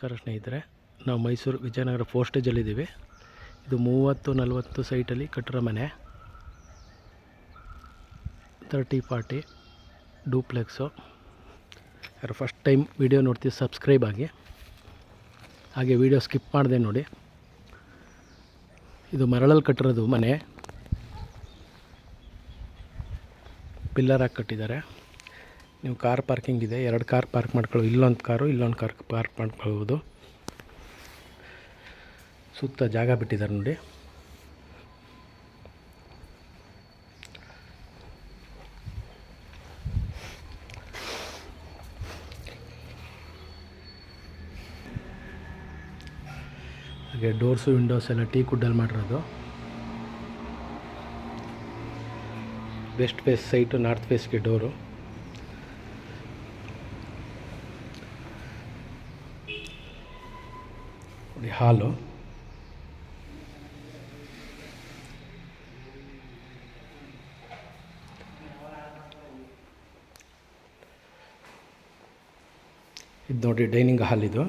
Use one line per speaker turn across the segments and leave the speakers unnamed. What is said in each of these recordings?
ನಮಸ್ಕಾರ ಸ್ನೇಹಿತರೆ, ನಾವು ಮೈಸೂರು ವಿಜಯನಗರ 4 ಸ್ಟೇಜಲ್ಲಿದ್ದೀವಿ. ಇದು 30-40 ಸೈಟಲ್ಲಿ ಕಟ್ಟಿರೋ ಮನೆ. 30-40 ಡೂಪ್ಲೆಕ್ಸು. ಯಾರು ಫಸ್ಟ್ ಟೈಮ್ ವಿಡಿಯೋ ನೋಡ್ತೀವಿ ಸಬ್ಸ್ಕ್ರೈಬ್ ಆಗಿ, ಹಾಗೆ ವಿಡಿಯೋ ಸ್ಕಿಪ್ ಮಾಡಿದೆ ನೋಡಿ. ಇದು ಮರಳಲ್ಲಿ ಕಟ್ಟಿರೋದು ಮನೆ, ಪಿಲ್ಲರ್ ಹಾಕಿ ಕಟ್ಟಿದ್ದಾರೆ. ನೀವು ಕಾರ್ ಪಾರ್ಕಿಂಗ್ ಇದೆ, 2 ಕಾರ್ ಪಾರ್ಕ್ ಮಾಡ್ಕೊಳ್ಳೋ, ಇಲ್ಲೊಂದು ಕಾರ್ ಪಾರ್ಕ್ ಮಾಡ್ಕೊಳ್ಬೋದು. ಸುತ್ತ ಜಾಗ ಬಿಟ್ಟಿದ್ದಾರೆ ನೋಡಿ. ಹಾಗೆ ಡೋರ್ಸು ವಿಂಡೋಸ್ ಎಲ್ಲ ಟೀಕ್ ವುಡ್ಡಲ್ಲಿ ಮಾಡಿರೋದು. ವೆಸ್ಟ್ ಫೇಸ್ ಸೈಟು, ನಾರ್ತ್ ಫೇಸ್ಗೆ ಡೋರು. ಹಾಲು, ಇದು ನೋಡಿ ಡೈನಿಂಗ್ ಹಾಲ್. ಇದು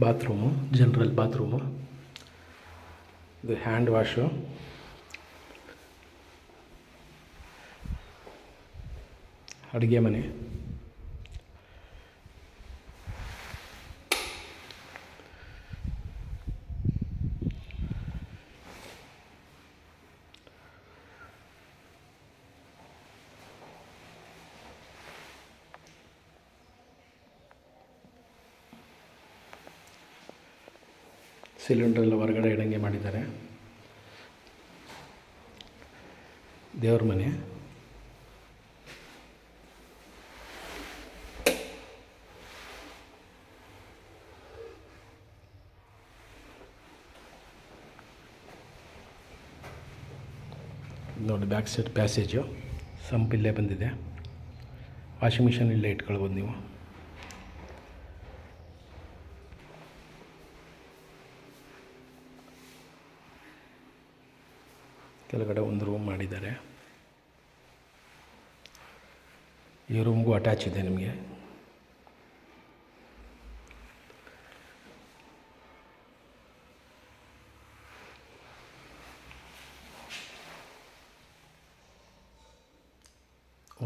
ಬಾತ್ರೂಮು, ಜನರಲ್ ಬಾತ್ರೂಮು. ಇದು ಹ್ಯಾಂಡ್ ವಾಶು. ಅಡುಗೆ ಮನೆ. ಸಿಲಿಂಡ್ರೆಲ್ಲ ಹೊರಗಡೆ ಇಡಂಗೆ ಮಾಡಿದ್ದಾರೆ. ದೇವ್ರ ಮನೆ. ನೋಡಿ ಬ್ಯಾಕ್ ಸೈಡ್ ಪ್ಯಾಸೇಜು, ಸಂಪ್ ಇಲ್ಲೇ ಬಂದಿದೆ. ವಾಷಿಂಗ್ ಮಿಷನ್ ಇಲ್ಲೇ ಇಟ್ಕೊಳ್ಬೋದು ನೀವು. ಕೆಳಗಡೆ ಒಂದು ರೂಮ್ ಮಾಡಿದ್ದಾರೆ. ಈ ರೂಮ್ಗೂ ಅಟ್ಯಾಚ್ ಇದೆ ನಿಮಗೆ.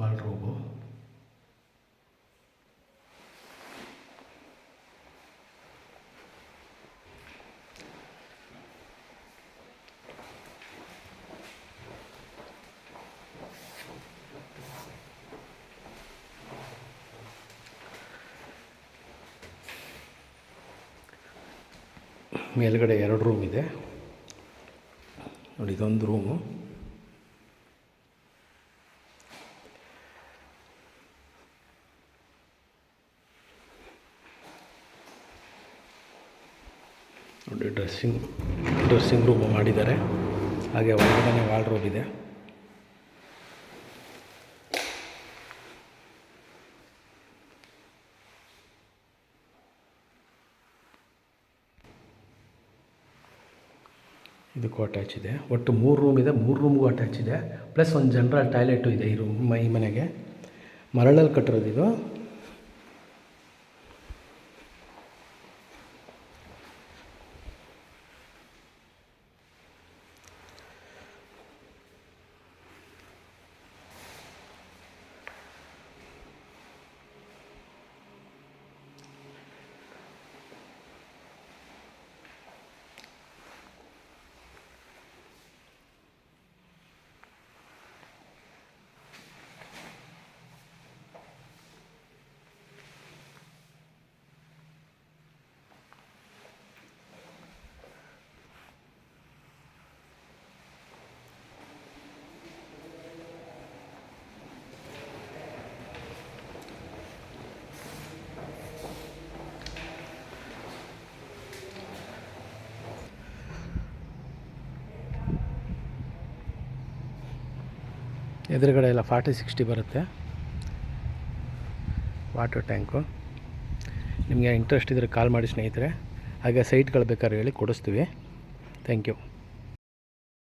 ವಾರ್ಡ್ರೋಬು. ಮೇಲ್ಗಡೆ 2 ರೂಮ್ ಇದೆ ನೋಡಿ. ಇದೊಂದು ರೂಮು. ನೋಡಿ ಡ್ರೆಸ್ಸಿಂಗ್ ರೂಮು ಮಾಡಿದ್ದಾರೆ. ಹಾಗೆ ಒಳಗಡೆ ವಾರ್ಡ್ರೋಬ್ ಇದೆ. ಇದಕ್ಕೂ ಅಟ್ಯಾಚ್ ಇದೆ. ಒಟ್ಟು 3 ರೂಮ್ ಇದೆ. 3 ರೂಮ್ಗೂ ಅಟ್ಯಾಚ್ ಇದೆ. ಪ್ಲಸ್ ಒಂದು ಜನರಲ್ ಟಾಯ್ಲೆಟು ಇದೆ ಈ ಮನೆಗೆ. ಮರಳಲ್ಲಿ ಕಟ್ಟಿರೋದು ಇದು. ಎದುರುಗಡೆ ಎಲ್ಲ 40-60 ಬರುತ್ತೆ. Water tank. ನಿಮಗೆ ಇಂಟ್ರೆಸ್ಟ್ ಇದ್ದರೆ ಕಾಲ್ ಮಾಡಿ ಸ್ನೇಹಿತರೆ. ಹಾಗೆ ಸೈಟ್ಗಳು ಬೇಕಾದ್ರೆ ಹೇಳಿ ಕೊಡಿಸ್ತೀವಿ. Thank you.